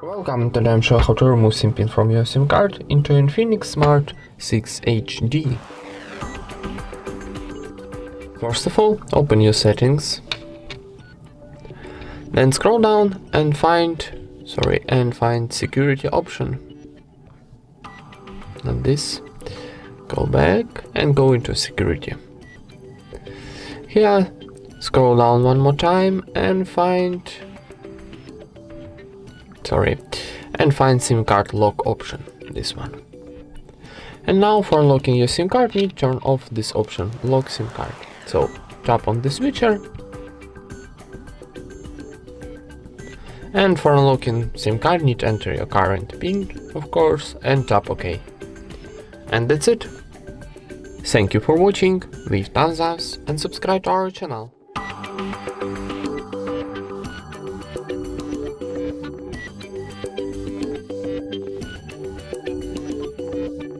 Welcome, today I'm showing how to remove SIM pin from your SIM card into INFINIX Smart 6 HD. First of all, open your settings, then scroll down and find security option. And this, go back and go into security. Here, scroll down one more time and find SIM card lock option, this one. And now for unlocking your SIM card, you need to turn off this option, lock SIM card. So tap on the switcher, and for unlocking SIM card, you need to enter your current PIN, of course, and tap OK. And that's it. Thank you for watching, leave thumbs up and subscribe to our channel.